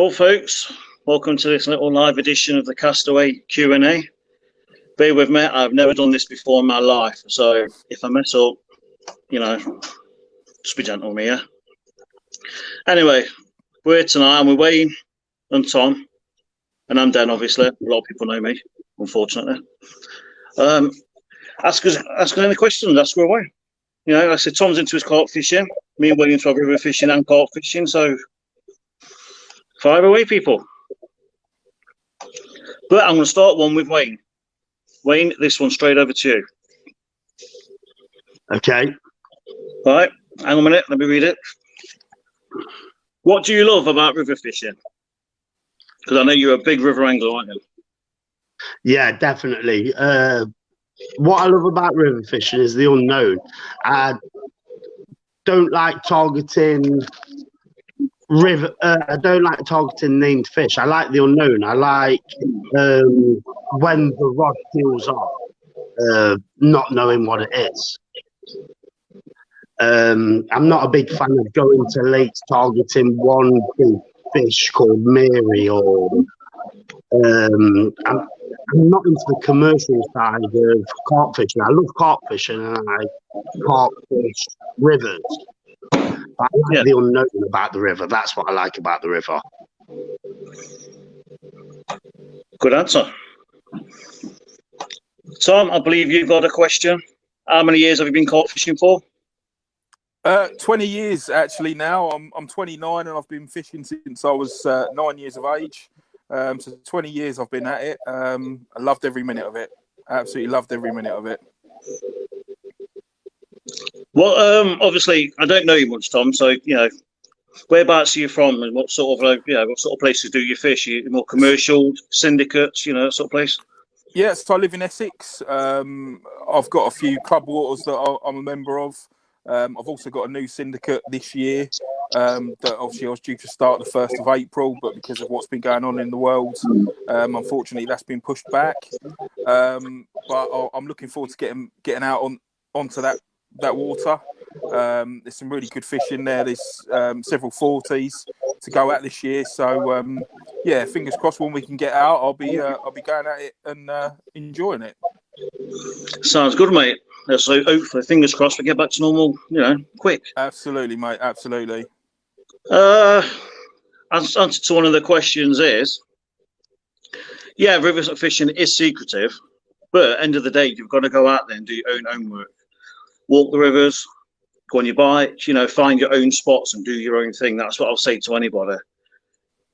Well, folks, welcome to this little live edition of the Castaway Q&A. Bear with me, I've never done this before in my life, so if I mess up, just be gentle with me, yeah? Anyway, we're here tonight, and we're Wayne and Tom, and I'm Dan, obviously. A lot of people know me, unfortunately. Ask us any questions, ask her away. Like I said, Tom's into his carp fishing, me and Wayne into our river fishing and carp fishing, so fire away, people. But I'm going to start one with Wayne. Wayne, this one's straight over to you. Okay. All right, hang on a minute, let me read it. What do you love about river fishing? Because I know you're a big river angler, aren't you? Yeah, definitely. What I love about river fishing is the unknown. I don't like targeting I don't like targeting named fish. I like the unknown. I like when the rod peels off, not knowing what it is. I'm not a big fan of going to lakes targeting one big fish called Mary, or I'm not into the commercial side of carp fishing. I love carp fishing and I carp fish rivers. I like the unknown about the river. That's what I like about the river. Good answer. Tom, I believe you've got a question. How many years have you been carp fishing for? 20 years actually now. I'm 29 and I've been fishing since I was 9 years of age. So 20 years I've been at it. I loved every minute of it. Absolutely loved every minute of it. Well, obviously, I don't know you much, Tom. So, whereabouts are you from, and what sort of places do you fish? Are you more commercial, syndicates, that sort of place? Yes, I live in Essex. I've got a few club waters that I'm a member of. I've also got a new syndicate this year that obviously I was due to start the 1st of April, but because of what's been going on in the world, unfortunately, that's been pushed back. But I'm looking forward to getting out onto that water. There's some really good fish in there. There's several 40s to go at this year. So fingers crossed when we can get out, I'll be going at it and enjoying it. Sounds good, mate. So hopefully, fingers crossed, we get back to normal, quick. Absolutely, mate. Absolutely. Answer to one of the questions is, river fishing is secretive, but at the end of the day, you've got to go out there and do your own homework. Walk the rivers, go on your bike, find your own spots and do your own thing. That's what I'll say to anybody.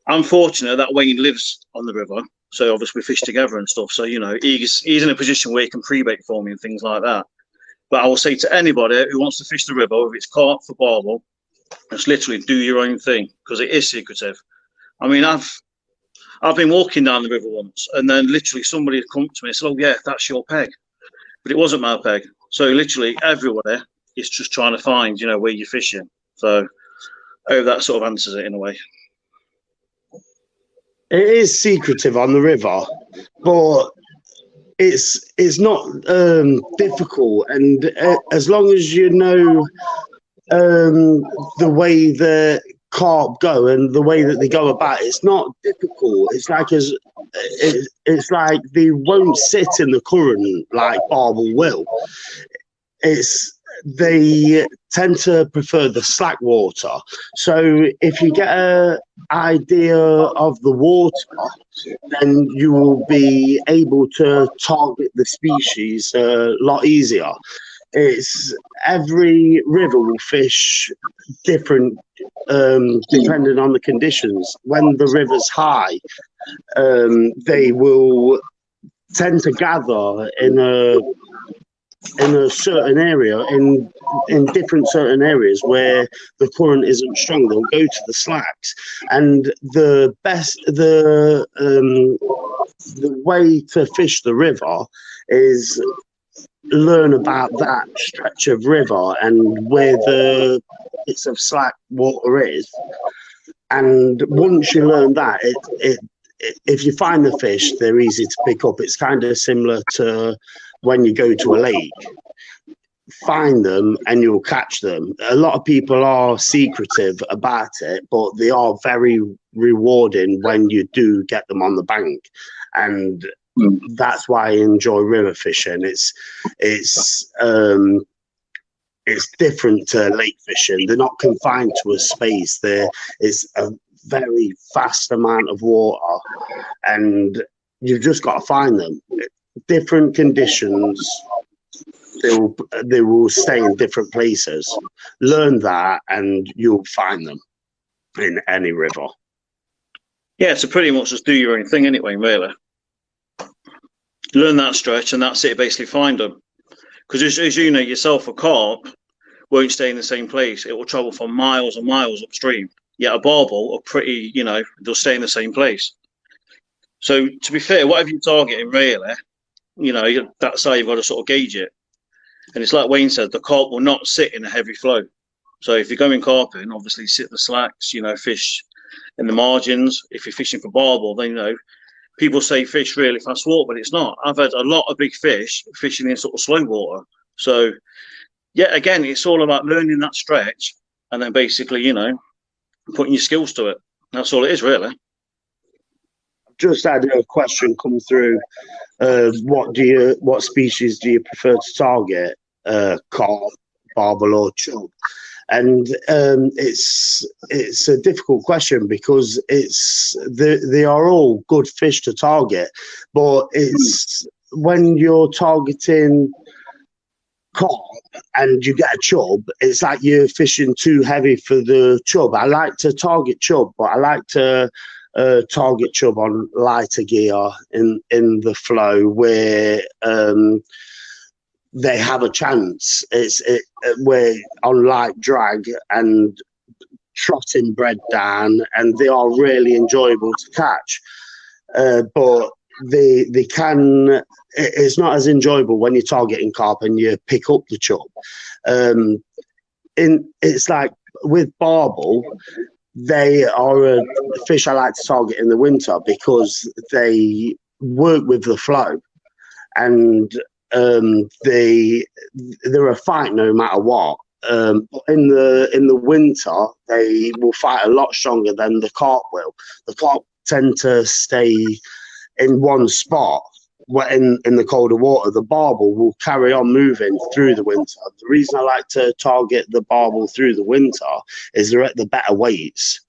I'm fortunate that Wayne lives on the river, so obviously we fish together and stuff. So, he's in a position where he can pre-bait for me and things like that. But I will say to anybody who wants to fish the river, if it's carp for barble, just literally do your own thing, because it is secretive. I mean, I've been walking down the river once, and then literally somebody had come to me and said, "Oh yeah, that's your peg," but it wasn't my peg. So literally everywhere is just trying to find, where you're fishing. So I hope that sort of answers it in a way. It is secretive on the river, but it's not difficult, and as long as you know the way the carp go and the way that they go about, it's not difficult. It's like they won't sit in the current like barble will. They tend to prefer the slack water. So if you get an idea of the water, then you will be able to target the species a lot easier. Every river will fish different depending on the conditions. When the river's high, they will tend to gather in a certain area, in different certain areas where the current isn't strong. They'll go to the slacks, and the way to fish the river is learn about that stretch of river and where the bits of slack water is. And once you learn that, if you find the fish, they're easy to pick up. It's kind of similar to when you go to a lake. find them and you'll catch them. A lot of people are secretive about it, but they are very rewarding when you do get them on the bank. And that's why I enjoy river fishing. It's different to lake fishing. They're not confined to a space. It's a very vast amount of water, and you've just got to find them. Different conditions, they will stay in different places. Learn that, and you'll find them in any river. Yeah, so pretty much just do your own thing anyway, really. Learn that stretch, and that's it. Basically, find them. Because as you know yourself, a carp won't stay in the same place. It will travel for miles and miles upstream. Yet a barbel are pretty, they'll stay in the same place. So to be fair, whatever you're targeting, really, that's how you've got to sort of gauge it. And it's like Wayne said, the carp will not sit in a heavy flow. So if you're going carping, obviously sit the slacks, fish in the margins. If you're fishing for barbel, then, people say fish really fast water, but it's not. I've had a lot of big fish fishing in sort of slow water. So, yeah, again, it's all about learning that stretch and then basically, putting your skills to it. That's all it is, really. Just had a question come through. What species do you prefer to target? Carp, barbel, or chub? And it's a difficult question because they are all good fish to target, but it's when you're targeting carp and you get a chub, it's like you're fishing too heavy for the chub. I like to target chub, but I like to target chub on lighter gear in the flow where they have a chance. We're on light drag and trotting bread down, and they are really enjoyable to catch. But they can. It's not as enjoyable when you're targeting carp and you pick up the chub. It's like with barbel, they are a fish I like to target in the winter because they work with the flow, and they're a fight no matter what. In the winter, they will fight a lot stronger than the carp will. The carp tend to stay in one spot. In the colder water, the barbel will carry on moving through the winter. The reason I like to target the barbel through the winter is they're at the better weights,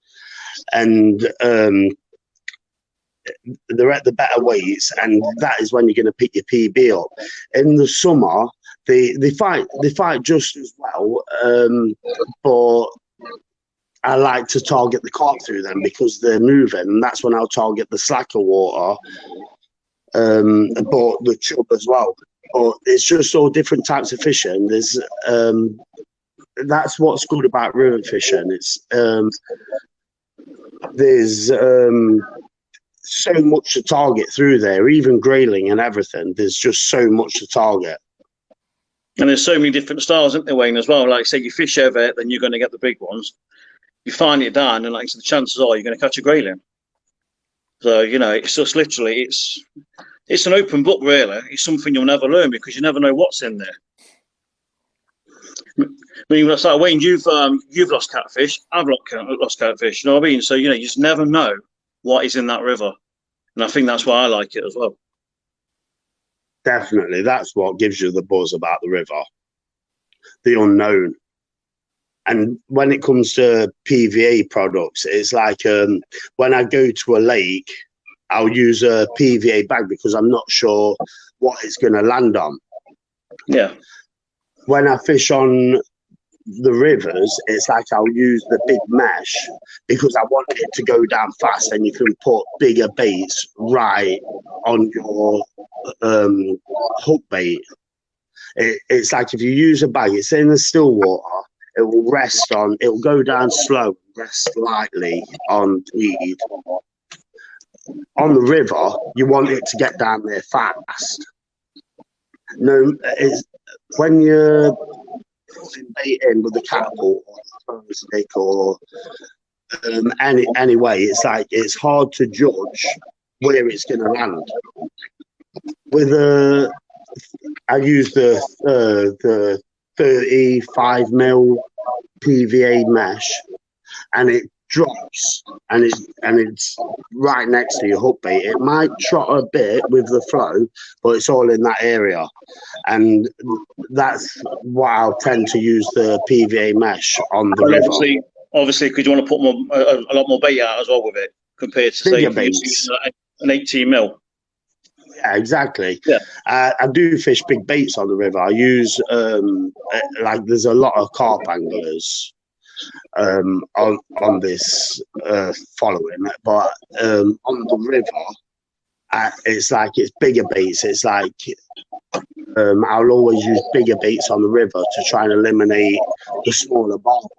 and they're at the better weights, and that is when you're going to pick your PB up. In the summer, they fight just as well, but I like to target the carp through them because they're moving, and that's when I'll target the slacker water, but the chub as well. But it's just all different types of fishing. There's that's what's good about river fishing. It's there's so much to target through there, even grayling and everything. There's just so much to target. And there's so many different styles, isn't there, Wayne, as well? Like I say, you fish over it, then you're going to get the big ones. You find it down, and like I said, the chances are you're going to catch a grayling. So, it's just literally, it's an open book, really. It's something you'll never learn because you never know what's in there. I mean, that's like, Wayne, you've lost catfish. I've lost catfish. You know what I mean? So, you just never know what is in that river. And I think that's why I like it as well. Definitely. That's what gives you the buzz about the river. The unknown. And when it comes to PVA products, it's like when I go to a lake, I'll use a PVA bag because I'm not sure what it's going to land on. Yeah. When I fish on the rivers, it's like I'll use the big mesh because I want it to go down fast, and you can put bigger baits right on your hook bait. It's like if you use a bag, it's in the still water, it will go down slow, rest lightly on weed. On the river, you want it to get down there fast. No, when you're putting bait in with the catapult or the throw stick or anyway, it's like it's hard to judge where it's going to land. With I use the 35 mil PVA mesh, and it drops, and it's right next to your hook bait. It might trot a bit with the flow, but it's all in that area, and that's why I'll tend to use the PVA mesh on the And river. obviously, because you want to put a lot more bait out as well with it compared to Bigger say baits. an 18 mil. Yeah, exactly. Yeah. I do fish big baits on the river. I use like there's a lot of carp anglers on this following, but on the river, it's bigger baits. It's like I'll always use bigger baits on the river to try and eliminate the smaller barble.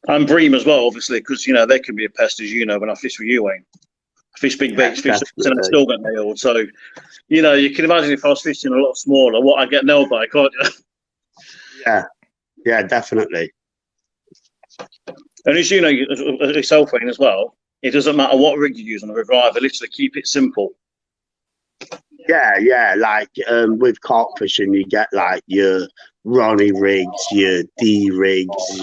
And bream as well, obviously, because they can be a pest, as you know, when I fish with you, Wayne. I fish big baits, fish and I still get nailed. So, you can imagine if I was fishing a lot smaller, what I get nailed by, can't you? Yeah, definitely. And as you know yourself, Wayne, as well, it doesn't matter what rig you use on the river either. Literally, keep it simple. Yeah. Like with carp fishing, you get like your Ronnie rigs, your D rigs,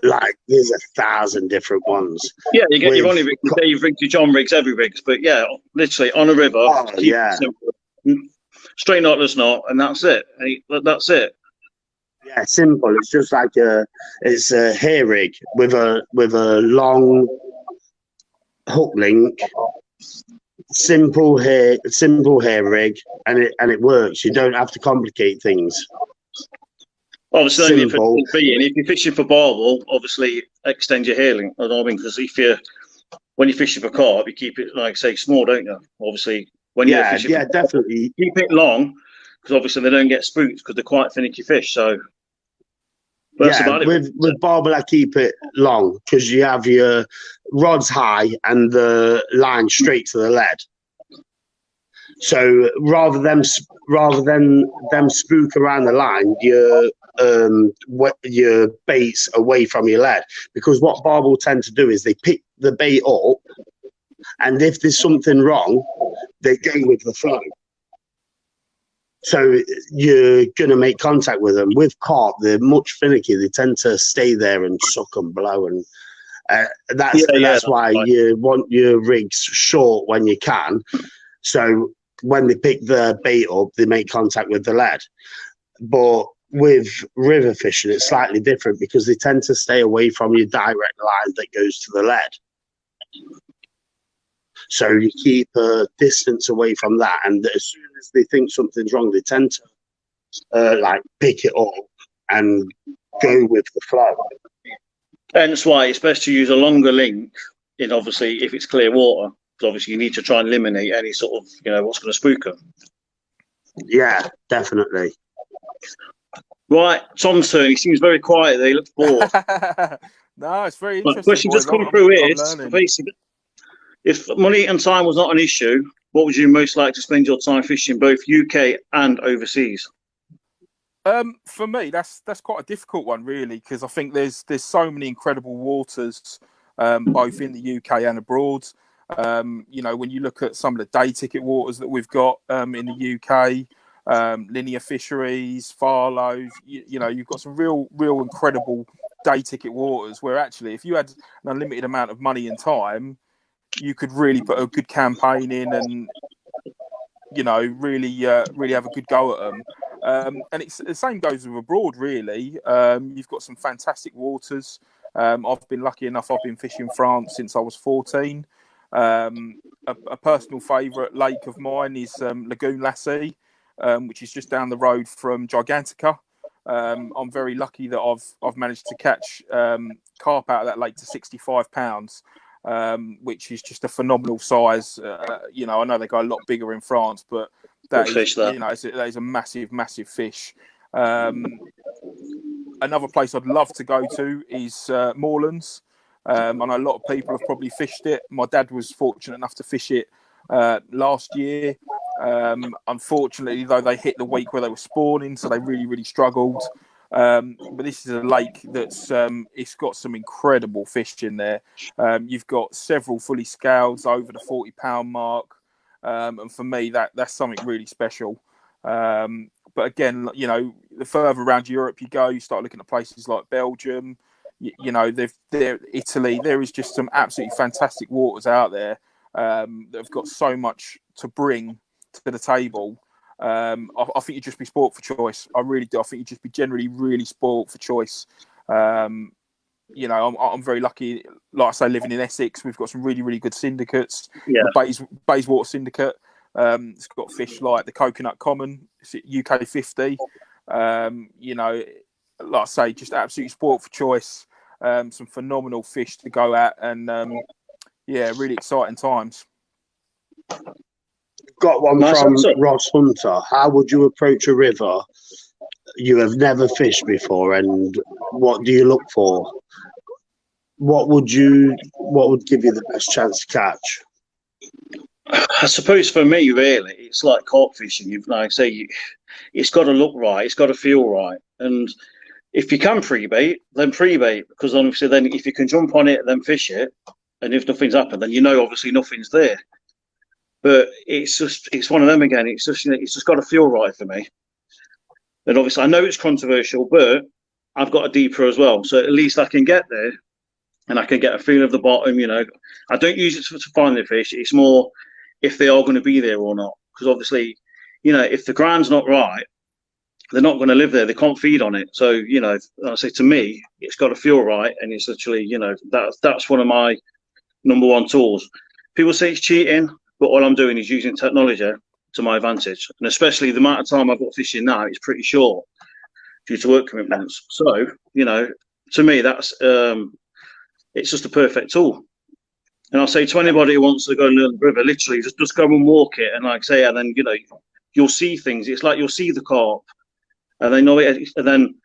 like there's 1,000 different ones. Yeah, you get your Ronnie rigs, your Dave rigs, your John rigs, every rigs. But yeah, literally on a river, keep it simple. Straight knotless knot, and that's it. That's it. Yeah, simple. It's just like it's a hair rig with a long hook link. Simple hair rig, and it works. You don't have to complicate things. Obviously, if you're fishing for barble, obviously extend your hair link. I know what I mean, because when you're fishing for carp, you keep it like say small, don't you? Obviously, when you're fishing, definitely keep it long, because obviously they don't get spooked because they're quite finicky fish. So, with barble, I keep it long because you have your rods high and the line straight to the lead. So rather than them spook around the line, your bait's away from your lead, because what barble tend to do is they pick the bait up, and if there's something wrong, they go with the flow. So you're gonna make contact with them. With carp, they're much finicky. They tend to stay there and suck and blow, and that's why you want your rigs short when you can. So when they pick the bait up, they make contact with the lead. But with river fishing, it's slightly different because they tend to stay away from your direct line that goes to the lead. So you keep a distance away from that, and as soon as they think something's wrong, they tend to pick it up and go with the flow. Hence why it's best to use a longer link in, obviously, if it's clear water. Because obviously you need to try and eliminate any sort of, what's going to spook them. Yeah, definitely. Right, Tom's turn. He seems very quiet there. He looks bored. No, it's very interesting. The question just come through is, basically, if money and time was not an issue, what would you most like to spend your time fishing, both UK and overseas? For me, that's quite a difficult one, really, because I think there's so many incredible waters, both in the UK and abroad. When you look at some of the day ticket waters that we've got in the UK, linear fisheries, Farlows, you've got some real incredible day ticket waters where actually, if you had an unlimited amount of money and time, you could really put a good campaign in and really have a good go at them. And it's the same goes with abroad, really. You've got some fantastic waters. I've been lucky enough. I've been fishing France since I was 14. A personal favourite lake of mine is Lagoon Lassie, which is just down the road from Gigantica. I'm very lucky that I've managed to catch carp out of that lake to 65 pounds. Which is just a phenomenal size. I know they go a lot bigger in France, but that is a massive fish. Another place I'd love to go to is Moorlands. I know a lot of people have probably fished it. My dad was fortunate enough to fish it last year. Unfortunately, though, they hit the week where they were spawning, so they really struggled. But this is a lake that's it's got some incredible fish in there. You've got several fully scaled over the 40-pound mark, and for me that's something really special. but again, you know, the further around Europe you go, you start looking at places like Belgium. You know, Italy. There is just some absolutely fantastic waters out there that have got so much to bring to the table. I think you'd just be sport for choice. I really do. I think you'd just be generally really sport for choice. You know, I'm very lucky. Like I say, living in Essex, we've got some really, really good syndicates. Yeah. The Bayswater Syndicate. It's got fish like the Coconut Common, UK 50. You know, like I say, just absolutely sport for choice. Some phenomenal fish to go at, and yeah, really exciting times. Got one Nice from answer. Ross Hunter. How would you approach a river you have never fished before, and what do you look for? What would give you the best chance to catch? I suppose for me, really, it's like carp fishing. Like I say, it's got to look right, it's got to feel right, and if you can pre-bait, then pre-bait, because obviously then if you can jump on it, then fish it, and if nothing's happened, then you know obviously nothing's there. But it's one of them again. It's just got to feel right for me. And obviously I know it's controversial, but I've got a deeper as well, so at least I can get there, and I can get a feel of the bottom. You know, I don't use it to find the fish. It's more if they are going to be there or not, because obviously, you know, if the ground's not right, they're not going to live there. They can't feed on it. So, you know, I say to me, it's got to feel right. And it's literally, you know, that's one of my number one tools. People say it's cheating, but all I'm doing is using technology to my advantage. And especially the amount of time I've got fishing now, it's pretty short due to work commitments. So, you know, to me, that's it's just a perfect tool. And I'll say to anybody who wants to go and learn the river, literally just go and walk it. And like I say, and then, you know, you'll see things. It's like you'll see the carp. And then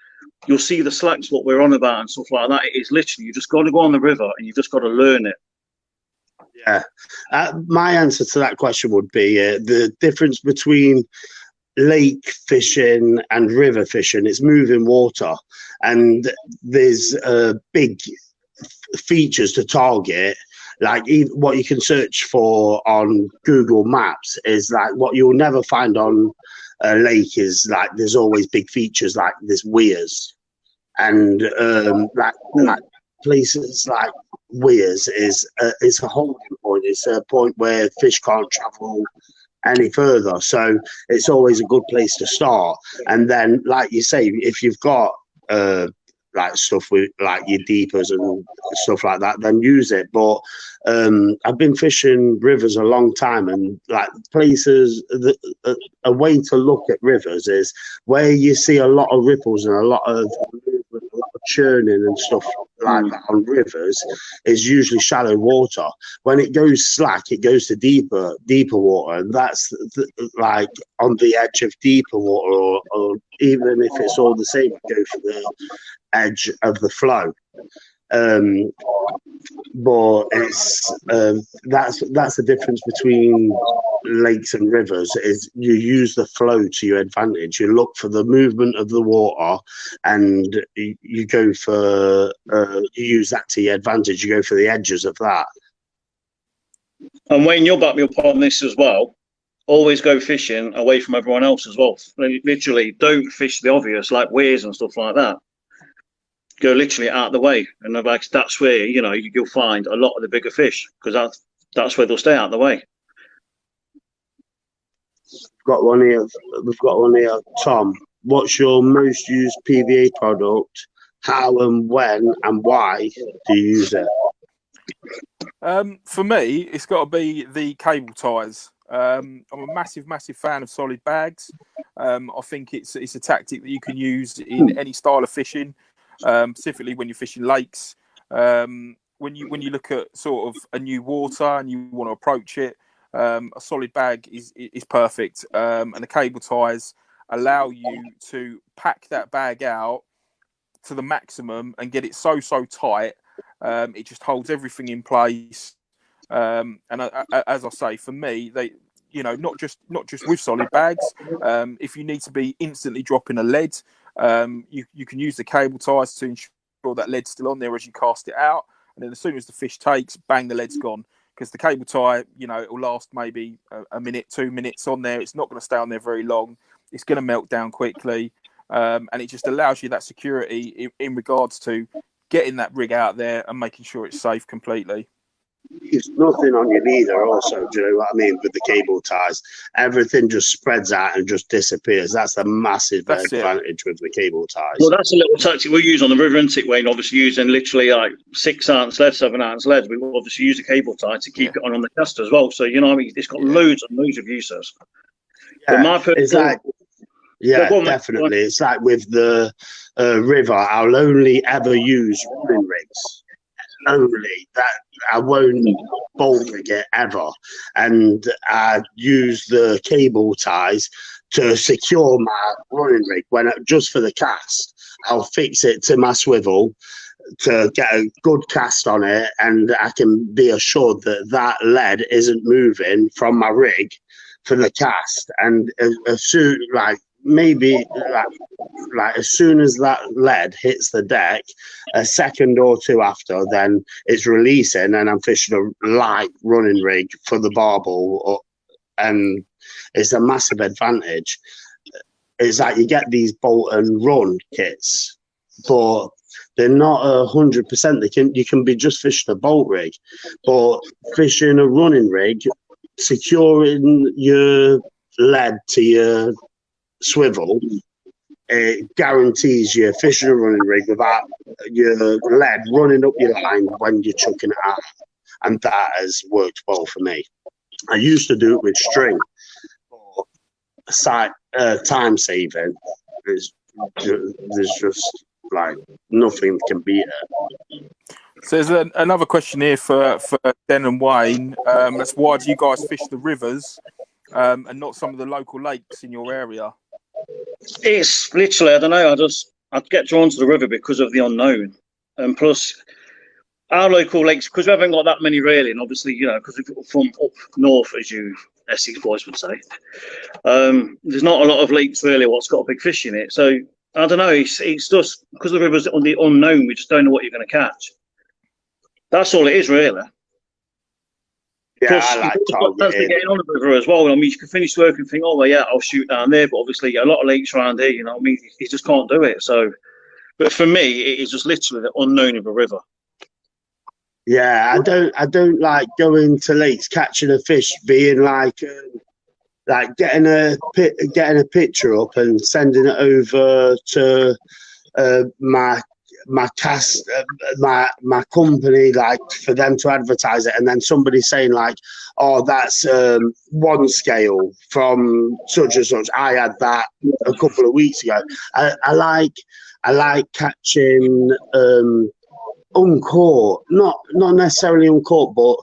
you'll see the slacks, what we're on about and stuff like that. It is literally, you just got to go on the river and you've just got to learn it. Yeah. My answer to that question would be the difference between lake fishing and river fishing is moving water. And there's big features to target. Like what you can search for on Google Maps is like what you'll never find on a lake is like there's always big features like there's weirs, and like places like weirs is a holding point. It's a point where fish can't travel any further, so it's always a good place to start. And then, like you say, if you've got like stuff with like your deepers and stuff like that, then use it. But I've been fishing rivers a long time, and like places, a way to look at rivers is where you see a lot of ripples and a lot of churning and stuff like that on rivers is usually shallow water. When it goes slack, it goes to deeper water, and that's like on the edge of deeper water, or even if it's all the same, go for the edge of the flow. But it's that's the difference between lakes and rivers, is you use the flow to your advantage. You look for the movement of the water, and you go for you use that to your advantage. You go for the edges of that. And Wayne, you'll back me up on this as well. Always go fishing away from everyone else as well. Literally, don't fish the obvious like weirs and stuff like that. Go literally out of the way, and that's where, you know, you'll find a lot of the bigger fish, because that's where they'll stay out of the way. We've got one here. Tom, what's your most used PVA product? How and when and why do you use it? For me, it's got to be the cable ties. I'm a massive fan of solid bags. I think it's a tactic that you can use in any style of fishing. Specifically when you're fishing lakes, when you look at sort of a new water and you want to approach it, a solid bag is perfect, and the cable ties allow you to pack that bag out to the maximum and get it so tight. It just holds everything in place, and as I say, for me, they, you know, not just with solid bags. If you need to be instantly dropping a lead, you can use the cable ties to ensure that lead's still on there as you cast it out, and then as soon as the fish takes, bang, the lead's gone. Because the cable tie, you know, it will last maybe a minute, 2 minutes on there. It's not going to stay on there very long. it's going to melt down quickly, and it just allows you that security in regards to getting that rig out there and making sure it's safe completely. It's nothing on your leader also, do you know what I mean, with the cable ties. Everything just spreads out and just disappears. That's the massive advantage with the cable ties. Well, that's a little tactic we use on the river, isn't it, Wayne? Obviously using literally like 6-ounce lead, 7-ounce lead. We obviously use a cable tie to keep it on the cast as well. So, you know what I mean? It's got loads and loads of uses. Yeah, it's like, definitely. It's like with the river, I'll only ever use running rigs. Only that, I won't bolt rig it ever, and I use the cable ties to secure my running rig. Just for the cast, I'll fix it to my swivel to get a good cast on it, and I can be assured that that lead isn't moving from my rig for the cast. And as soon as soon as that lead hits the deck, a second or two after, then it's releasing, and I'm fishing a light running rig for the barble, and it's a massive advantage. It's like you get these bolt and run kits, but they're not 100%. You can be just fishing a bolt rig, but fishing a running rig, securing your lead to your swivel, it guarantees you fishing a running rig without your lead running up your line when you're chucking it out, and that has worked well for me. I used to do it with string, but time saving there's just like nothing can beat it. So there's another question here for Den and Wayne. That's why do you guys fish the rivers and not some of the local lakes in your area? It's literally, I don't know, I'd get drawn to the river because of the unknown. And plus, our local lakes, because we haven't got that many really, and obviously, you know, because we're from up north, as you Essex boys would say, there's not a lot of lakes really what's got a big fish in it. So, I don't know, it's just, because the river's on the unknown, we just don't know what you're going to catch. That's all it is, really. Yeah, plus, I like getting on the river as well. I mean, you can finish work and think, oh, well, yeah, I'll shoot down there. But obviously, a lot of lakes around here, you know what I mean? You just can't do it. So, but for me, it is just literally the unknown of a river. Yeah, I don't like going to lakes, catching a fish, being like getting a picture up and sending it over to my cast, my company, like for them to advertise it, and then somebody saying like, oh, that's one scale from such and such. I had that a couple of weeks ago. I like catching uncaught, not necessarily uncaught, but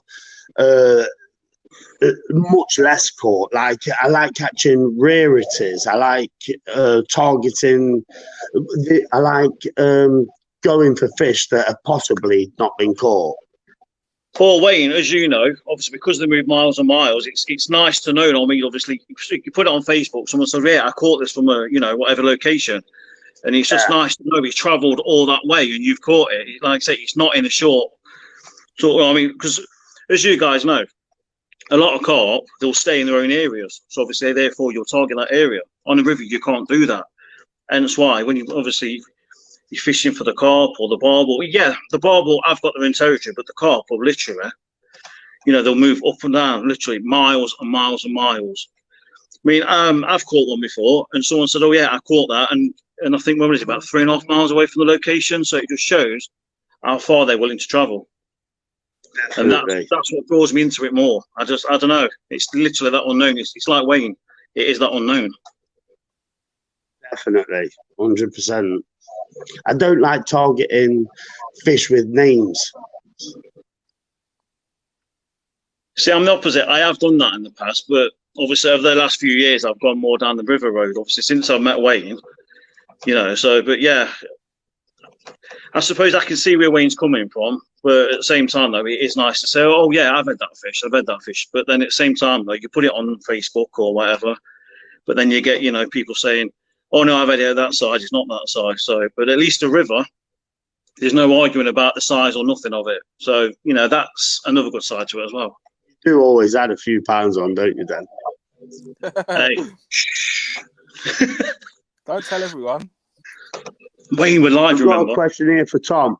much less caught. Like I like catching rarities. I like targeting. I like going for fish that have possibly not been caught. Paul Wayne, as you know, obviously because they move miles and miles, it's nice to know. I mean, obviously, you put it on Facebook. Someone says, "Yeah, I caught this from a whatever location," and it's just nice to know it's travelled all that way and you've caught it. Like I say, it's not in a short sort of. I mean, because as you guys know, a lot of carp they'll stay in their own areas. So obviously, therefore, you'll target that area. On a river, you can't do that, and that's why when you obviously. You're fishing for the carp or the barble. Yeah, the barble, I've got their own territory, but the carp will literally, they'll move up and down, literally miles and miles and miles. I mean, I've caught one before, and someone said, oh, yeah, I caught that. And I think, what was it, about 3.5 miles away from the location? So it just shows how far they're willing to travel. Definitely. And that's what draws me into it more. I don't know. It's literally that unknown. It's like Wayne. It is that unknown. Definitely, 100%. I don't like targeting fish with names. See, I'm the opposite. I have done that in the past, but obviously over the last few years, I've gone more down the river road, obviously, since I've met Wayne, but yeah, I suppose I can see where Wayne's coming from, but at the same time, though, it is nice to say, oh, yeah, I've had that fish, but then at the same time, though, you put it on Facebook or whatever, but then you get, people saying, oh, no, I've had it that size, it's not that size. So, but at least a river, there's no arguing about the size or nothing of it. So, that's another good side to it as well. You do always add a few pounds on, don't you, Dan? Hey. Don't tell everyone. Wayne would like I've to got remember. a question here for Tom.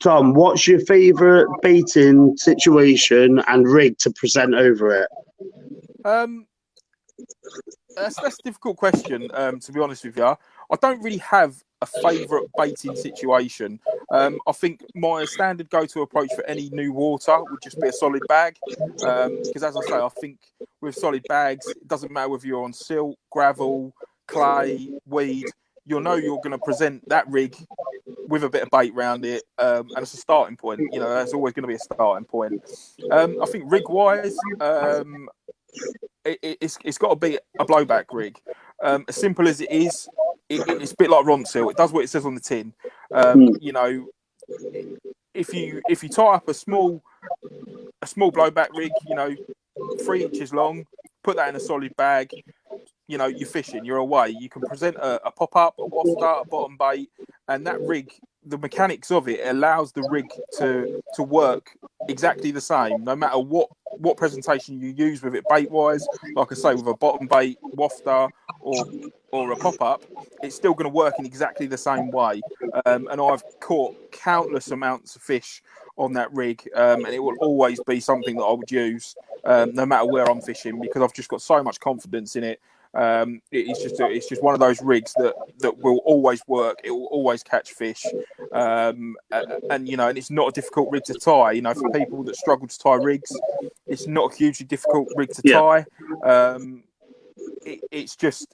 Tom, what's your favourite baiting situation and rig to present over it? That's a difficult question, to be honest with you. I don't really have a favourite baiting situation. I think my standard go-to approach for any new water would just be a solid bag. Because as I say, I think with solid bags, it doesn't matter whether you're on silt, gravel, clay, weed, you'll know you're going to present that rig with a bit of bait around it, and it's a starting point. You know, that's always going to be a starting point. I think rig-wise, it's got to be a blowback rig. As simple as it is, it's a bit like Ronsil. It does what it says on the tin. You know, if you tie up a small blowback rig, you know, 3 inches long, put that in a solid bag. You know, you're fishing, you're away. You can present a pop-up, a wafter, a bottom bait, and that rig, the mechanics of it allows the rig to work exactly the same, no matter what presentation you use with it bait-wise. Like I say, with a bottom bait, wafter, or a pop-up, it's still going to work in exactly the same way. And I've caught countless amounts of fish on that rig, and it will always be something that I would use, no matter where I'm fishing, because I've just got so much confidence in it. It's just one of those rigs that will always work. It will always catch fish, and you know, and it's not a difficult rig to tie. You know, for people that struggle to tie rigs, it's not a hugely difficult rig to tie. It's just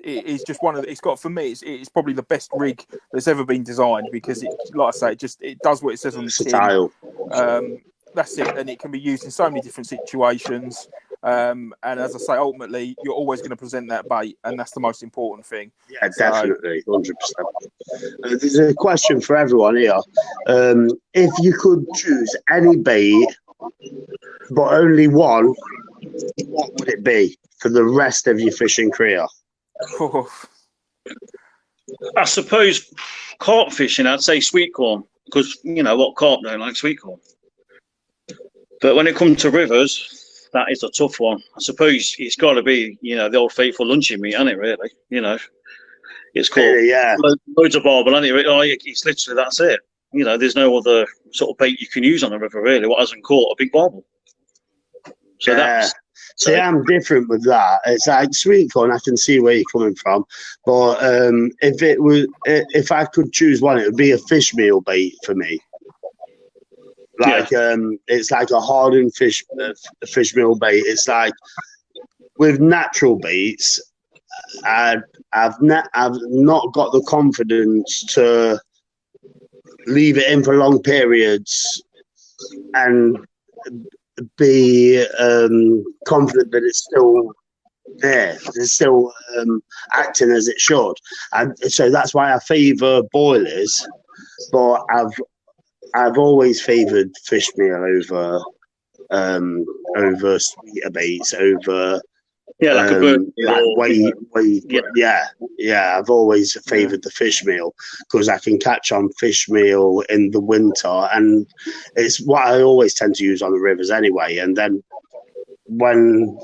one of it's got, for me, it's probably the best rig that's ever been designed, because it, like I say, it does what it says on the tin. That's it, and it can be used in so many different situations. And as I say, ultimately, you're always going to present that bait, and that's the most important thing. Yeah, definitely, 100%. There's a question for everyone here. If you could choose any bait, but only one, what would it be for the rest of your fishing career? I suppose carp fishing, I'd say sweet corn, because you know what, carp don't like sweet corn. But when it comes to rivers, that is a tough one. I suppose it's got to be, you know, the old faithful luncheon meat, isn't it? Really, you know, it's called loads of barble, isn't it? Oh, it's literally, that's it. You know, there's no other sort of bait you can use on the river really. What hasn't caught a big barble? So that's. See, I'm different with that. It's like sweet corn. I can see where you're coming from, but if I could choose one, it would be a fish meal bait for me. Like it's like a hardened fish meal bait. It's like with natural baits, I've not got the confidence to leave it in for long periods and be confident that it's still there. It's still acting as it should, and so that's why I favour boilers. But I've always favoured fish meal over sweeter baits, over like a bird. I've always favoured the fish meal because I can catch on fish meal in the winter, and it's what I always tend to use on the rivers anyway. And then when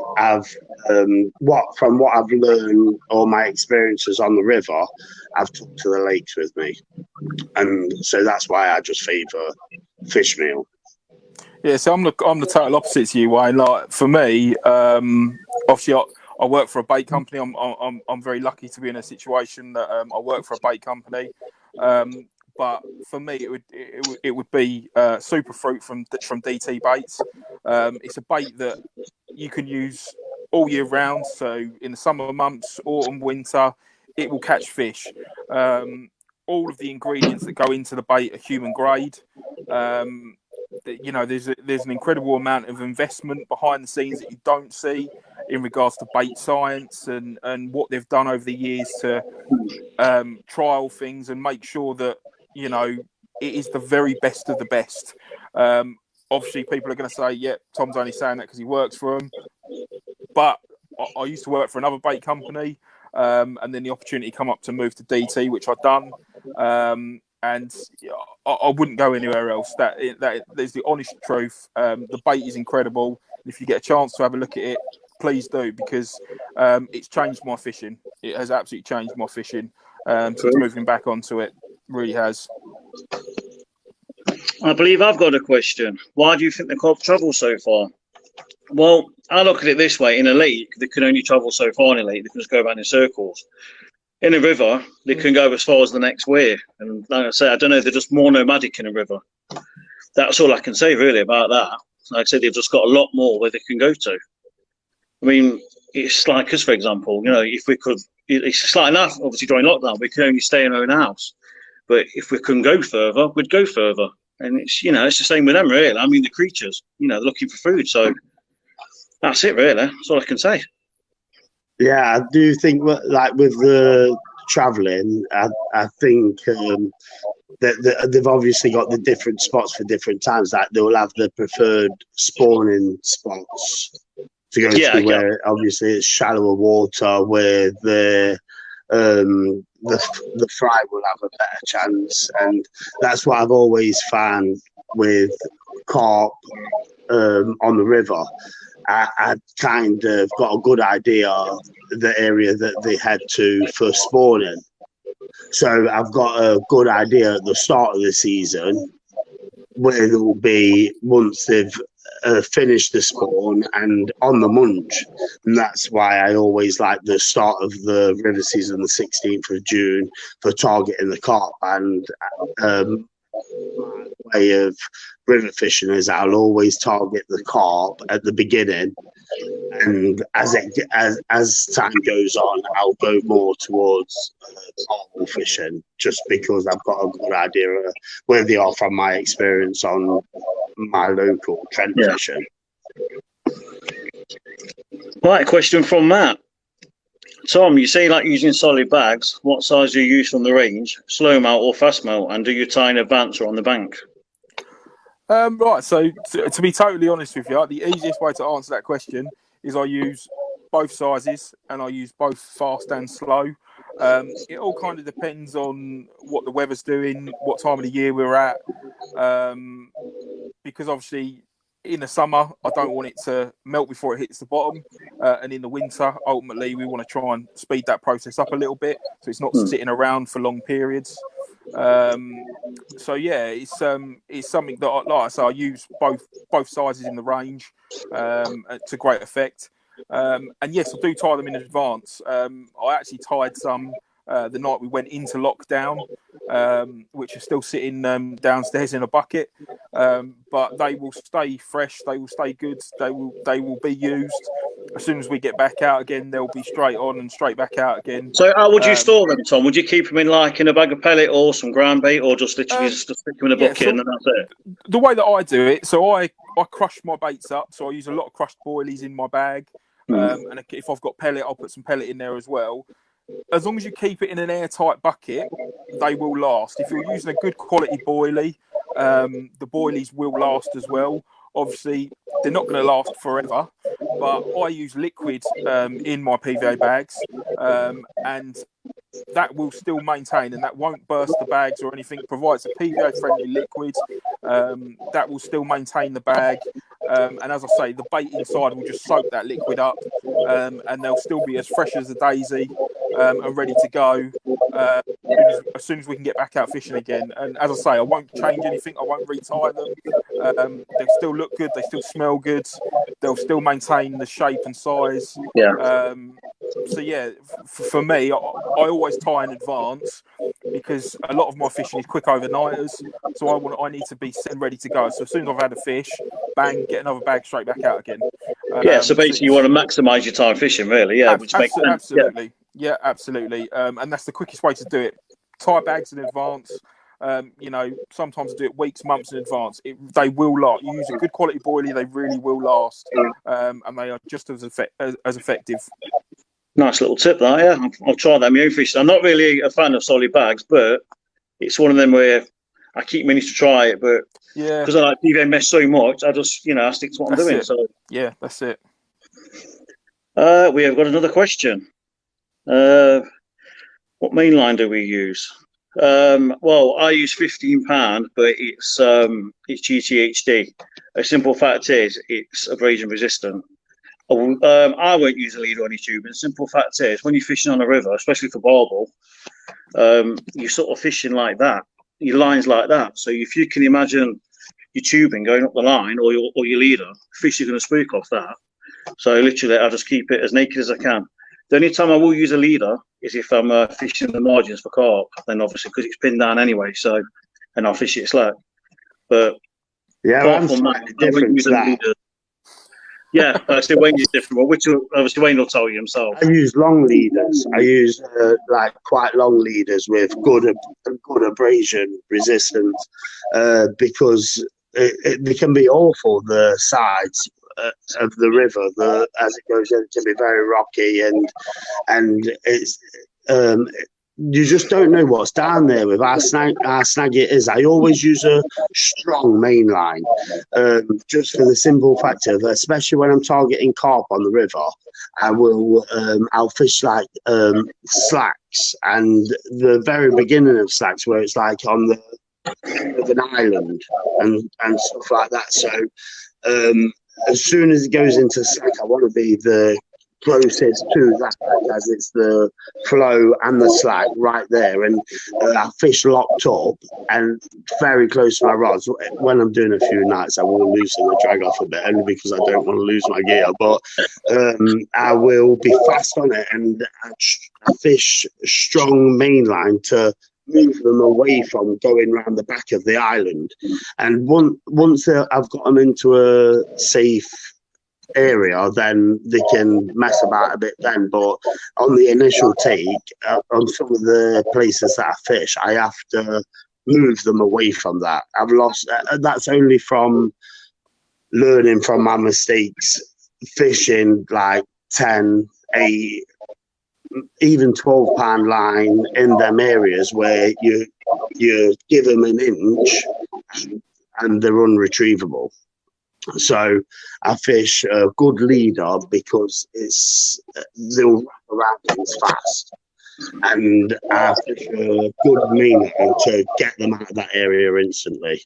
from what I've learned, all my experiences on the river, I've took to the lakes with me, and so that's why I just favour fish meal. Yeah, so I'm the total opposite to you, Wayne. Like for me, obviously I work for a bait company. I'm very lucky to be in a situation that I work for a bait company. But for me, it would be super fruit from DT baits. It's a bait that you can use all year round. So in the summer months, autumn, winter, it will catch fish. All of the ingredients that go into the bait are human grade. You know, there's an incredible amount of investment behind the scenes that you don't see in regards to bait science and what they've done over the years to trial things and make sure that, you know, it is the very best of the best. Obviously, people are going to say, yeah, Tom's only saying that because he works for them. But I used to work for another bait company, and then the opportunity come up to move to DT, which I've done. And I wouldn't go anywhere else. That there's the honest truth. The bait is incredible. If you get a chance to have a look at it, please do, because it's changed my fishing. It has absolutely changed my fishing since moving back onto it. Really has. I believe I've got a question. Why do you think the carp travel so far? Well, I look at it this way. In a lake, they can only travel so far in a lake. They can just go around in circles. In a river, they can go as far as the next weir. And like I say, I don't know, they're just more nomadic in a river. That's all I can say really about that. Like I said, they've just got a lot more where they can go to. I mean, it's like us, for example, you know, if we could, it's just like enough, obviously during lockdown, we can only stay in our own house. But if we can go further, we'd go further. And it's, you know, it's the same with them, really. I mean, the creatures, you know, they're looking for food. So that's it, really. That's all I can say. Yeah, I do think, like with the travelling, I think that they've obviously got the different spots for different times. Like they'll have the preferred spawning spots to go to, where obviously it's shallower water, where the fry will have a better chance, and that's what I've always found with carp on the river. I kind of got a good idea of the area that they head to for spawning. So I've got a good idea at the start of the season where they will be once they've finished the spawn and on the munch. And that's why I always like the start of the river season, the 16th of June, for targeting the carp. And my way of river fishing is I'll always target the carp at the beginning, and as time goes on, I'll go more towards barble fishing, just because I've got a good idea of where they are from my experience on my local trend fishing. Right, question from Matt. Tom, you say like using solid bags. What size do you use from the range? Slow melt or fast melt? And do you tie in advance or on the bank? Right, so to be totally honest with you, the easiest way to answer that question is I use both sizes, and I use both fast and slow. It all kind of depends on what the weather's doing, what time of the year we're at, because obviously in the summer, I don't want it to melt before it hits the bottom. And in the winter, ultimately, we want to try and speed that process up a little bit so it's not sitting around for long periods. So yeah, it's something that, like I say, I use both sizes in the range to great effect. And yes, I do tie them in advance. I actually tied some the night we went into lockdown, which are still sitting downstairs in a bucket. But they will stay fresh. They will stay good. They will be used. As soon as we get back out again, they'll be straight on and straight back out again. So how would you store them, Tom? Would you keep them in like in a bag of pellet or some ground bait, or just literally just stick them in a bucket and then that's it? The way that I do it, so I crush my baits up. So I use a lot of crushed boilies in my bag. And if I've got pellet, I'll put some pellet in there as well. As long as you keep it in an airtight bucket, they will last. If you're using a good quality boilie, the boilies will last as well. Obviously, they're not going to last forever, but I use liquid in my PVA bags, and that will still maintain, and that won't burst the bags or anything. It provides a PVA-friendly liquid that will still maintain the bag. And as I say, the bait inside will just soak that liquid up, and they'll still be as fresh as a daisy and ready to go as soon as we can get back out fishing again. And as I say, I won't change anything. I won't retie them. They'll still look good. They still smell good. They'll still maintain the shape and size. Yeah. So yeah, for me, I always tie in advance because a lot of my fishing is quick overnighters. So I need to be set and ready to go. So as soon as I've had a fish, bang, get another bag straight back out again. So basically, you want to maximise your time fishing, really. Yeah, which makes sense. Absolutely. Yeah, absolutely. And that's the quickest way to do it. Tie bags in advance. Sometimes I do it weeks, months in advance. They will last. You use a good quality boilie, they really will last, and they are just as effective. Nice little tip, that. Yeah, I'll try that in my own fishing. I'm not really a fan of solid bags, but it's one of them where I keep meaning to try it, but because I like PVA mesh so much, I just I stick to what I'm doing. So yeah, that's it. We have got another question. What mainline do we use? Well, I use £15, but it's GTHD. A simple fact is it's abrasion resistant. I won't use a leader on your tubing. The simple fact is, when you're fishing on a river, especially for barble, you're sort of fishing like that. Your line's like that. So if you can imagine your tubing going up the line or your leader, fish are going to spook off that. So literally, I just keep it as naked as I can. The only time I will use a leader is if I'm fishing the margins for carp. Then obviously because it's pinned down anyway, so and I'll fish it slack. But yeah, I'm slightly different to that. Leaders. Yeah, actually Wayne is different. Well, which obviously Wayne will tell you himself. I use long leaders. I use like quite long leaders with good abrasion resistance because they can be awful. The sides of the river, as it goes in, it can be very rocky and it's. You just don't know what's down there with our snag it is. I always use a strong main line, just for the simple fact of, especially when I'm targeting carp on the river, I'll fish like slacks, and the very beginning of slacks where it's like on an island and stuff like that. So as soon as it goes into slack, I want to be the closest to that as it's the flow and the slack right there, and I fish locked up and very close to my rods. When I'm doing a few nights, I will loosen the drag off a bit, only because I don't want to lose my gear, but I will be fast on it, and I fish strong mainline to move them away from going around the back of the island. And once I've got them into a safe area, then they can mess about a bit then. But on the initial take, on some of the places that I fish, I have to move them away from that. I've lost, that's only from learning from my mistakes, fishing like 10, 8, even 12-pound line in them areas where you give them an inch and they're unretrievable. So I fish a good leader because they'll wrap around things fast, and I fish a good main line to get them out of that area instantly.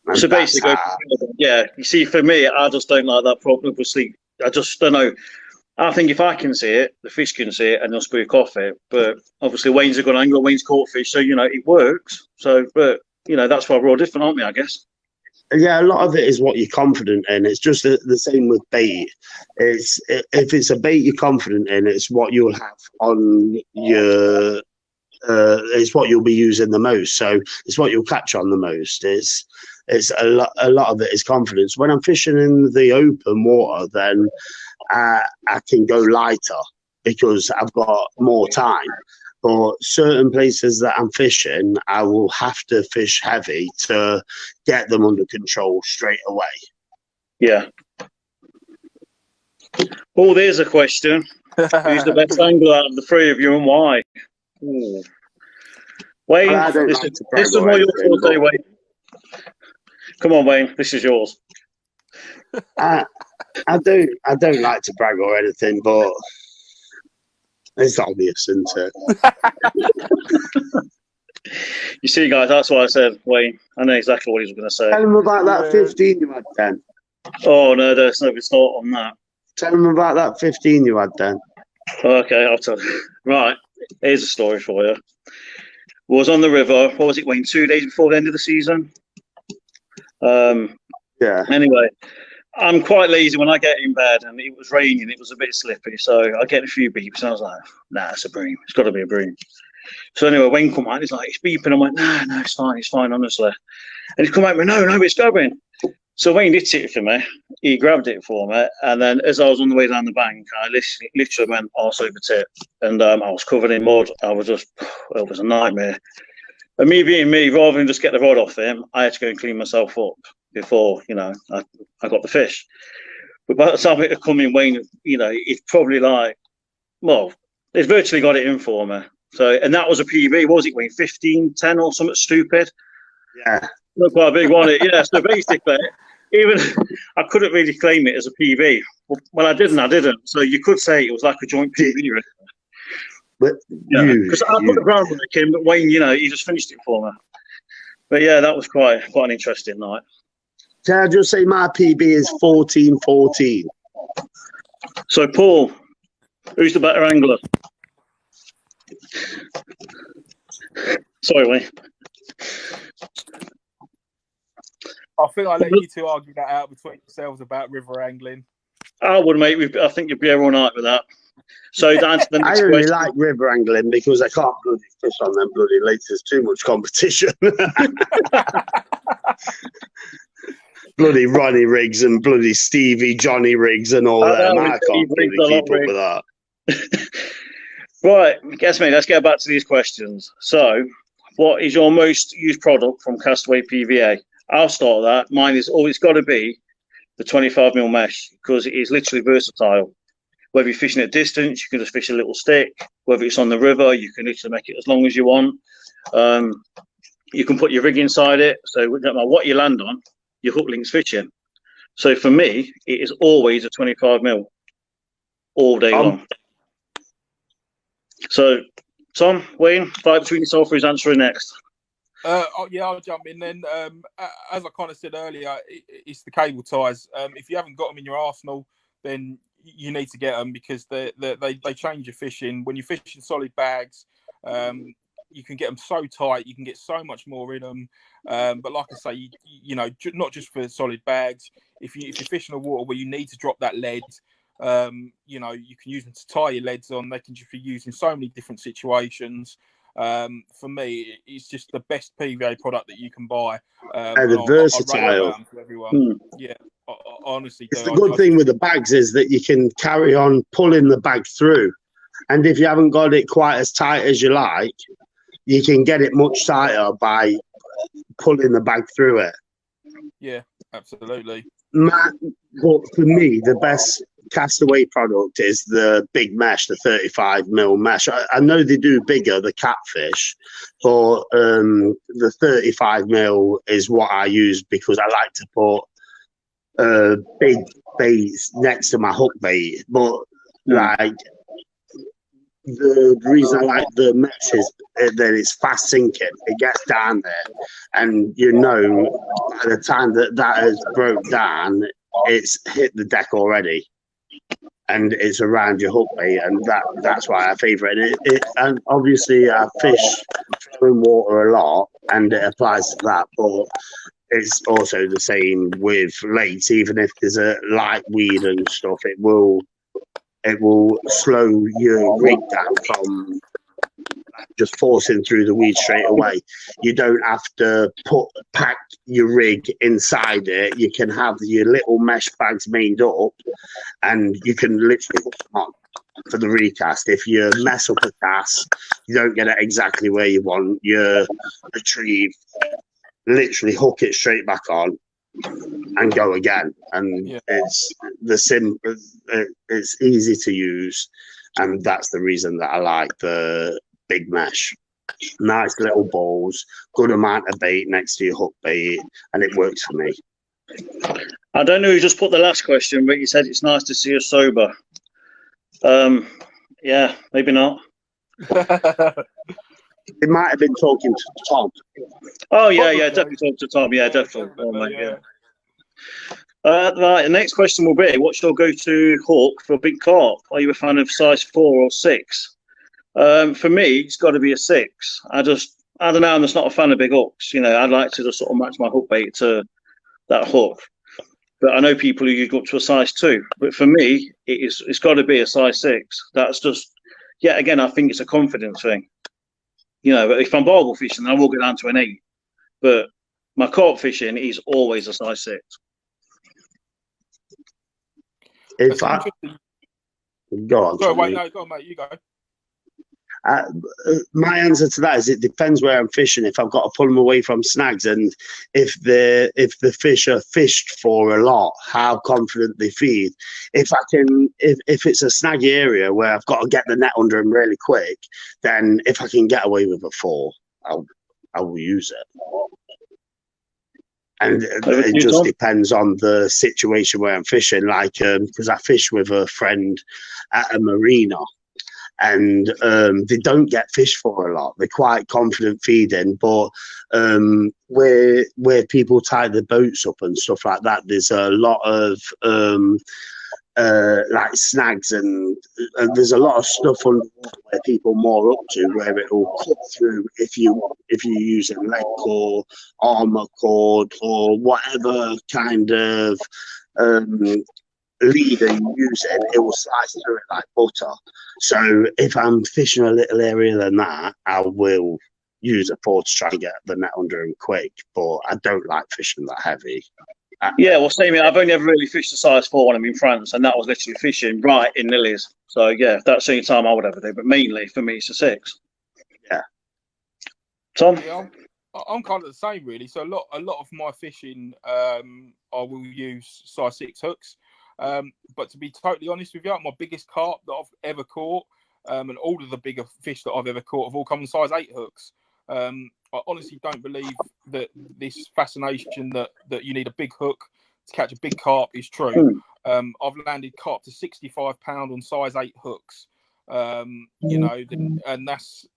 And so basically, yeah, you see, for me, I just don't like that problem with sleep. I just don't know. I think if I can see it, the fish can see it, and they'll spook off it. But obviously, Wayne's a good angler. Wayne's caught fish, so it works. So, but that's why we're all different, aren't we? I guess. Yeah, a lot of it is what you're confident in. It's just the same with bait. If it's a bait you're confident in, it's what you'll have on your. It's what you'll be using the most. So it's what you'll catch on the most. It's a lot of it is confidence. When I'm fishing in the open water, then I can go lighter because I've got more time. But certain places that I'm fishing, I will have to fish heavy to get them under control straight away. Yeah. Oh, there's a question. Who's the best angler out of the three of you and why? Ooh. Wayne, this is more your forte, Wayne. Come on, Wayne, this is yours. I don't like to brag or anything, but it's obvious, isn't it? You see, guys, that's why I said, Wayne, I know exactly what he was going to say. Tell him about that 15 you had then. Oh, no, there's no start on that. Tell him about that 15 you had then. Okay, I'll tell you. Right, here's a story for you. Was on the river, what was it, Wayne, 2 days before the end of the season? Yeah. Anyway, I'm quite lazy when I get in bed and it was raining, it was a bit slippy, so I get a few beeps and I was like, nah, it's a bream. It's got to be a bream. So anyway, Wayne come out, he's like, it's beeping. I'm like, no, it's fine, honestly. And he's come out with, no, it's going. So Wayne did it for me. He grabbed it for me, and then as I was on the way down the bank, I literally went arse over tip, and I was covered in mud. It was a nightmare. And me being me, rather than just get the rod off him, I had to go and clean myself up before, I got the fish. But by the time it had come in, Wayne, it's probably like, well, it's virtually got it in for me. So, and that was a PV, what was it, Wayne, 15, 10 or something stupid? Yeah. Not quite a big one. Yeah, so basically, even I couldn't really claim it as a PV. Well, I didn't. So you could say it was like a joint PV. But because I put the groundwork in, but Wayne, he just finished it for me. But yeah, that was quite an interesting night. Can I just say my PB is 14-14? So, Paul, who's the better angler? Sorry, Wayne. I think I'll let you two argue that out between yourselves about river angling. I would, mate. I think you'd be all right with that. So, to answer the next I only question, like river angling because I can't bloody fish on them bloody lakes. There's too much competition. Bloody Ronnie rigs and bloody Stevie Johnny rigs and all that. I can't bloody keep up with that. Right, guess me. Let's get back to these questions. So, what is your most used product from Castaway PVA? I'll start that. Mine is always got to be the 25mm mesh because it is literally versatile. Whether you're fishing at distance, you can just fish a little stick. Whether it's on the river, you can literally make it as long as you want. You can put your rig inside it, so it doesn't matter what you land on, your hook link's fishing. So for me, it is always a 25mm all day long. So, Tom, Wayne, fight between yourself who's answering next. Yeah, I'll jump in then. As I kind of said earlier, it's the cable ties. If you haven't got them in your arsenal, then you need to get them because they change your fishing. When you're fishing solid bags, you can get them so tight, you can get so much more in them. But like I say, you know, not just for solid bags. If you're fishing a water where you need to drop that lead, you know, you can use them to tie your leads on. They can just be used in so many different situations. For me, it's just the best PVA product that you can buy. And the versatile. To everyone. Yeah, I honestly do. It's the good thing with the bags is that you can carry on pulling the bag through. And if you haven't got it quite as tight as you like, you can get it much tighter by pulling the bag through it. Yeah, absolutely. But for me, the best Castaway product is the big mesh, the 35mm mesh. I know they do bigger, the catfish, but the 35mm is what I use because I like to put big baits next to my hook bait. But like the reason I like the mesh is that it's fast sinking. It gets down there, and you know by the time that has broke down, it's hit the deck already. And it's around your hook bait, and that's why I favourite it. And obviously, I fish in water a lot, and it applies to that. But it's also the same with lakes. Even if there's a light weed and stuff, it will slow your rig down from just forcing through the weed straight away. You don't have to pack your rig inside it. You can have your little mesh bags made up, and you can literally hook them on for the recast. If you mess up a cast, you don't get it exactly where you want. You retrieve, literally hook it straight back on, and go again. And it's it's easy to use, and that's the reason that I like the big mesh. Nice little balls, good amount of bait next to your hook bait, and it works for me. I don't know who just put the last question, but you said it's nice to see us sober. Yeah, maybe not. It might have been talking to Tom. Oh yeah, definitely talking to Tom. Yeah, definitely. Yeah. Right, the next question will be: what's your go-to hook for a big carp? Are you a fan of size 4 or 6? For me, it's got to be a 6. I don't know. I'm just not a fan of big hooks. You know, I'd like to just sort of match my hook bait to that hook. But I know people who use up to a size 2. But for me, it's got to be a size 6. That's just, yeah. Again, I think it's a confidence thing. You know, but if I'm barble fishing, I will go down to an 8. But my carp fishing is always a size 6. Go on, mate. You go. My answer to that is it depends where I'm fishing. If I've got to pull them away from snags, and if the fish are fished for a lot, how confident they feed. If it's a snaggy area where I've got to get the net under them really quick, then if I can get away with a 4, I will use it. And it just depends on the situation where I'm fishing. Like, because I fish with a friend at a marina, and they don't get fish for a lot. They're quite confident feeding, but where people tie the boats up and stuff like that, there's a lot of like snags and there's a lot of stuff on where people moor up to, where it will cut through if you're using leg or armor cord or whatever kind of leader you're using, it will slice through it like butter. So if I'm fishing a little area than that, I will use a pole to try and get the net under him quick, but I don't like fishing that heavy. Yeah, well, same here. I've only ever really fished a size 4 when I'm in France, and that was literally fishing right in lilies. So yeah, that's the only time I would ever do. But mainly for me, it's a 6. Yeah. Tom? Yeah, I'm kind of the same, really. So a lot of my fishing, I will use size 6 hooks. But to be totally honest with you, my biggest carp that I've ever caught, and all of the bigger fish that I've ever caught have all come in size 8 hooks. I honestly don't believe that this fascination that you need a big hook to catch a big carp is true. I've landed carp to 65 pound on size 8 hooks. You know, and that's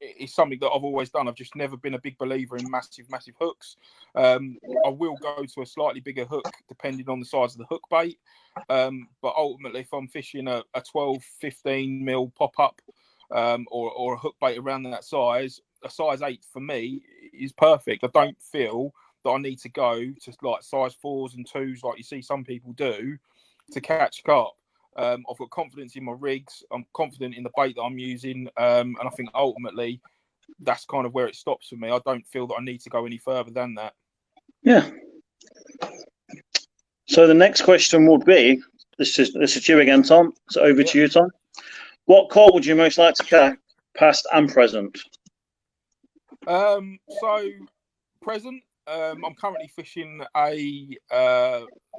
it's something that I've always done. I've just never been a big believer in massive hooks. I will go to a slightly bigger hook depending on the size of the hook bait. But ultimately, if I'm fishing a 12, 15 mil pop up, or a hook bait around that size, a size 8 for me is perfect. I don't feel that I need to go to like size 4s and 2s like you see some people do to catch carp. I've got confidence in my rigs. I'm confident in the bait that I'm using, and I think ultimately that's kind of where it stops for me. I don't feel that I need to go any further than that. Yeah. So the next question would be, this is you again, Tom. So over to you, Tom. What call would you most like to catch, past and present? So present, I'm currently fishing a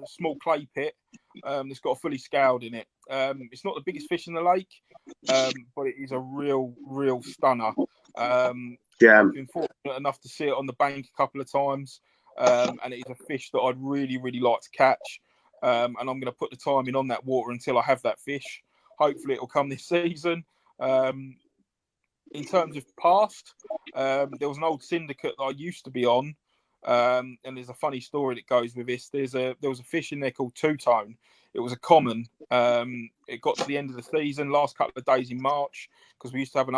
small clay pit that's got a fully scaled in it. It's not the biggest fish in the lake, but it is a real stunner. I've been fortunate enough to see it on the bank a couple of times, and it is a fish that I'd really like to catch. And I'm going to put the timing on that water until I have that fish. Hopefully it'll come this season. In terms of past, there was an old syndicate that I used to be on, and there's a funny story that goes with this. There was a fish in there called two-tone. It was a common. It got to the end of the season, last couple of days in March, because we used to have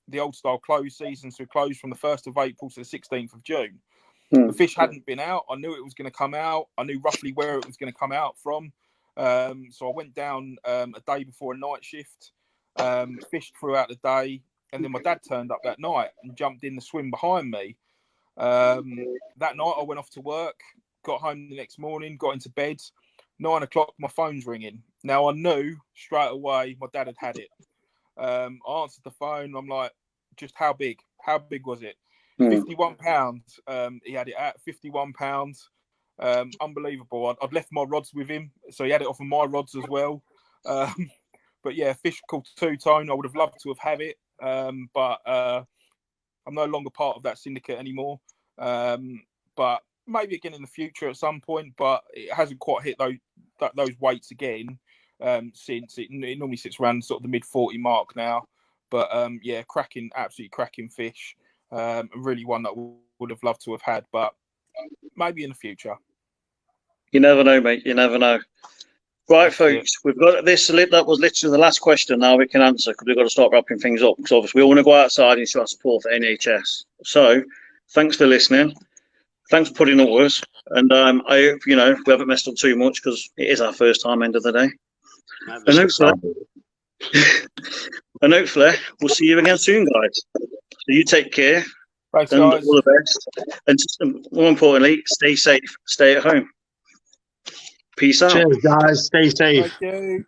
the old style closed season, so we closed from the 1st of April to the 16th of June. The fish hadn't been out. I knew it was going to come out. I knew roughly where it was going to come out from. So I went down a day before a night shift, fished throughout the day, and then my dad turned up that night and jumped in the swim behind me. That night I went off to work, got home the next morning, got into bed. 9 o'clock, my phone's ringing. Now I knew straight away my dad had it. I answered the phone. I'm like, just how big? How big was it? 51 pounds. He had it at 51 pounds. Unbelievable. I'd left my rods with him, so he had it off of my rods as well. But yeah, fish called two-tone. I would have loved to have had it, but I'm no longer part of that syndicate anymore. But maybe again in the future at some point. But it hasn't quite hit those weights again since it normally sits around sort of the mid-40 mark now. But yeah, absolutely cracking fish. Really one that would have loved to have had, but maybe in the future. You never know, mate. You never know. Right, folks, we've got this. That was literally the last question now we can answer, because we've got to start wrapping things up, because obviously we want to go outside and show our support for NHS. So thanks for listening. Thanks for putting up with us. And I hope, we haven't messed up too much, because it is our first time, end of the day. And hopefully we'll see you again soon, guys. So you take care. Thanks, and guys. All the best. And more importantly, stay safe. Stay at home. Peace out. Cheers, guys. Stay safe. Thank you.